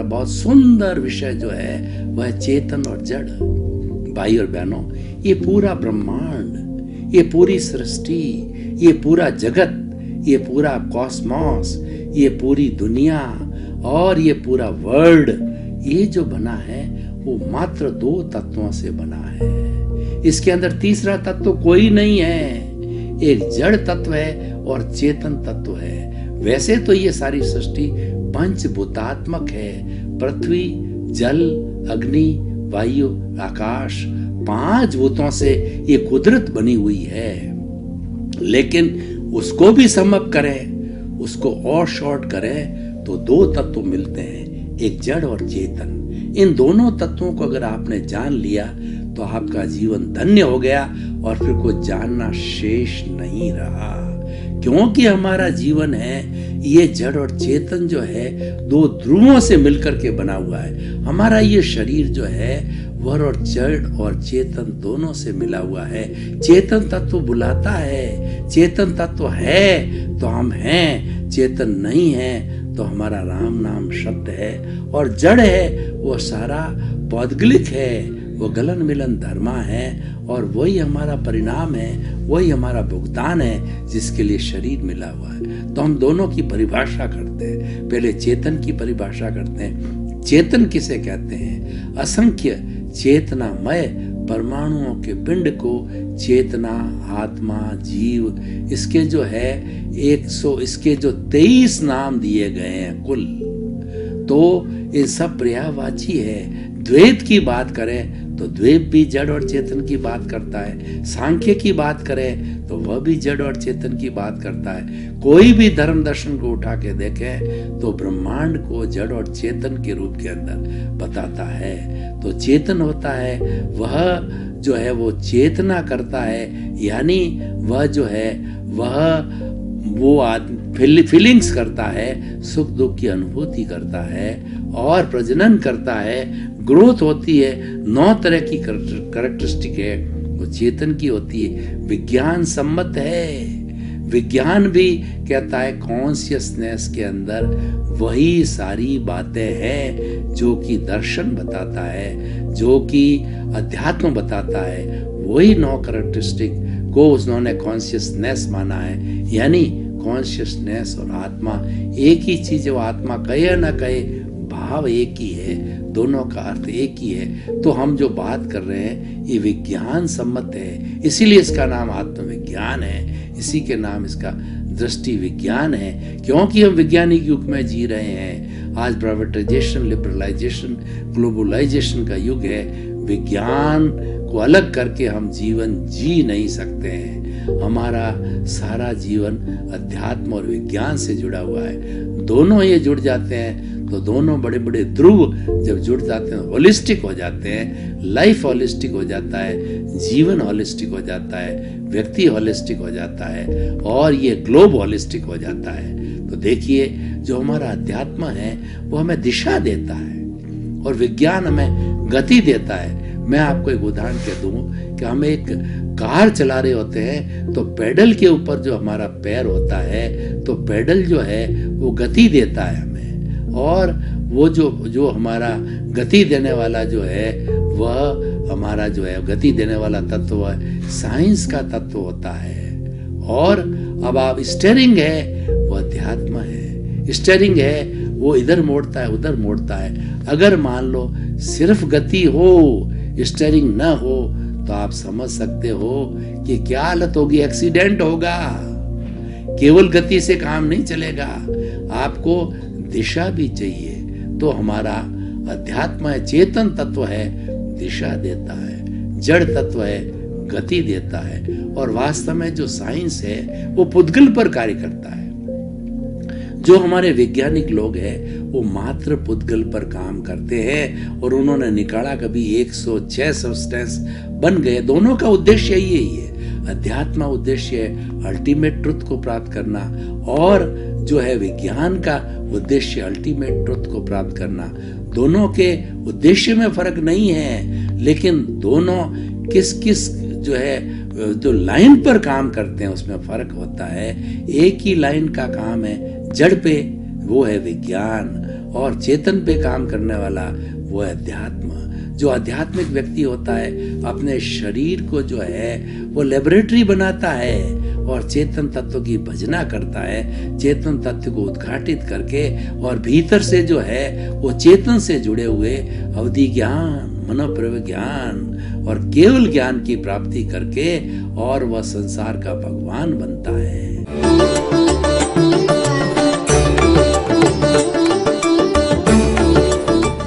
हमारा बहुत सुंदर विषय जो है वह चेतन और जड़। भाई और बहनों, ये पूरा ब्रह्मांड, ये पूरी सृष्टि, ये पूरा जगत, ये पूरा कॉस्मॉस, ये पूरी दुनिया और ये पूरा वर्ल्ड, ये जो बना है वो मात्र 2 तत्वों से बना है। इसके अंदर तीसरा तत्व कोई नहीं है। एक जड़ तत्व है और चेतन तत्व है। वैसे तो ये सारी सृष्टि पंचभूतात्मक है। पृथ्वी, जल, अग्नि, वायु, आकाश, 5 भूतों से ये कुदरत बनी हुई है। लेकिन उसको भी समअप करें, उसको और शॉर्ट करें तो 2 तत्व मिलते हैं, एक जड़ और चेतन। इन दोनों तत्वों को अगर आपने जान लिया तो आपका जीवन धन्य हो गया और फिर कुछ जानना शेष नहीं रहा। क्योंकि हमारा जीवन है, ये जड़ और चेतन जो है 2 ध्रुवों से मिलकर के बना हुआ है। हमारा ये शरीर जो है वर और जड़ और चेतन दोनों से मिला हुआ है। चेतन तत्व बुलाता है, चेतन तत्व है तो हम हैं, चेतन नहीं है तो हमारा राम नाम शब्द है। और जड़ है वो सारा पौद्गलिक है, वो गलन मिलन धर्मा है और वही हमारा परिणाम है, वही हमारा भुगतान है जिसके लिए शरीर मिला हुआ है। तो हम दोनों की परिभाषा करते हैं। पहले चेतन की परिभाषा करते हैं। चेतन किसे कहते हैं? असंख्य चेतनामय परमाणुओं के पिंड को चेतना, आत्मा, जीव, इसके जो है 23 नाम दिए गए हैं कुल। तो ये सब पर्यायवाची है। द्वैत की बात करें तो द्वैत भी जड़ और चेतन की बात करता है। सांख्य की बात करें तो वह भी जड़ और चेतन की बात करता है। कोई भी धर्म दर्शन को उठा के देखें तो ब्रह्मांड को जड़ और चेतन के रूप के अंदर बताता है। तो चेतन होता है वह जो है वो चेतना करता है, यानी वह जो है वो फीलिंग्स करता है, सुख दुख की अनुभूति करता है और प्रजनन करता है, ग्रोथ होती है। 9 तरह की कैरेक्टरिस्टिक है वो चेतन की होती है। विज्ञान सम्मत है। विज्ञान भी कहता है कॉन्शियसनेस के अंदर वही सारी बातें हैं जो कि दर्शन बताता है, जो कि अध्यात्म बताता है। वही 9 कैरेक्टरिस्टिक को उन्होंने कॉन्शियसनेस माना है। यानी कॉन्शियसनेस और आत्मा एक ही चीज है। वो आत्मा कहे ना कहे, भाव एक ही है, दोनों का अर्थ एक ही है। तो हम जो बात कर रहे हैं ये विज्ञान सम्मत है, इसीलिए इसका नाम आत्मविज्ञान है, इसी के नाम इसका दृष्टि विज्ञान है। क्योंकि हम वैज्ञानिक युग में जी रहे हैं। आज प्राइवेटाइजेशन, लिबरलाइजेशन, ग्लोबलाइजेशन का युग है। विज्ञान को अलग करके हम जीवन जी नहीं सकते हैं। हमारा सारा जीवन अध्यात्म और विज्ञान से जुड़ा हुआ है। दोनों ये जुड़ जाते हैं तो दोनों बड़े बड़े ध्रुव जब जुड़ जाते हैं होलिस्टिक हो जाते हैं। लाइफ होलिस्टिक हो जाता है, जीवन होलिस्टिक हो जाता है, व्यक्ति होलिस्टिक हो जाता है और ये ग्लोब होलिस्टिक हो जाता है। तो देखिए, जो हमारा अध्यात्म है वो हमें दिशा देता है और विज्ञान हमें गति देता है। मैं आपको एक उदाहरण कह दूं कि हम एक कार चला रहे होते हैं तो पेडल के ऊपर जो हमारा पैर होता है तो पेडल जो है वो गति देता है हमें, और वो जो हमारा गति देने वाला जो है वह हमारा जो है गति देने वाला तत्व है साइंस का तत्व होता है। और अब आप स्टीयरिंग है वो अध्यात्म है। स्टीयरिंग है वो इधर मोड़ता है उधर मोड़ता है। अगर मान लो सिर्फ गति हो, स्टीयरिंग न हो, तो आप समझ सकते हो कि क्या हालत होगी। एक्सीडेंट होगा। केवल गति से काम नहीं चलेगा, आपको दिशा भी चाहिए। तो हमारा अध्यात्म है, चेतन तत्व है, दिशा देता है। जड़ तत्व है, गति देता है। और वास्तव में जो साइंस है वो पुद्गल पर कार्य करता है। जो हमारे वैज्ञानिक लोग हैं वो मात्र पुद्गल पर काम करते हैं और उन्होंने निकाला कभी 106 सब्सटेंस बन गए। दोनों का उद्देश्य यही है। अध्यात्म उद्देश्य है अल्टीमेट ट्रुथ को प्राप्त करना, और जो है विज्ञान का उद्देश्य अल्टीमेट ट्रुथ को प्राप्त करना। दोनों के उद्देश्य में फर्क नहीं है, लेकिन दोनों किस किस जो है जो लाइन पर काम करते हैं उसमें फर्क होता है। एक ही लाइन का काम है जड़ पे, वो है विज्ञान, और चेतन पे काम करने वाला वो है अध्यात्म। जो आध्यात्मिक व्यक्ति होता है अपने शरीर को जो है वो लेबोरेटरी बनाता है और चेतन तत्व की भजना करता है, चेतन तत्व को उद्घाटित करके और भीतर से जो है वो चेतन से जुड़े हुए अवधि ज्ञान, मनोप्रव ज्ञान और केवल ज्ञान की प्राप्ति करके और वह संसार का भगवान बनता है।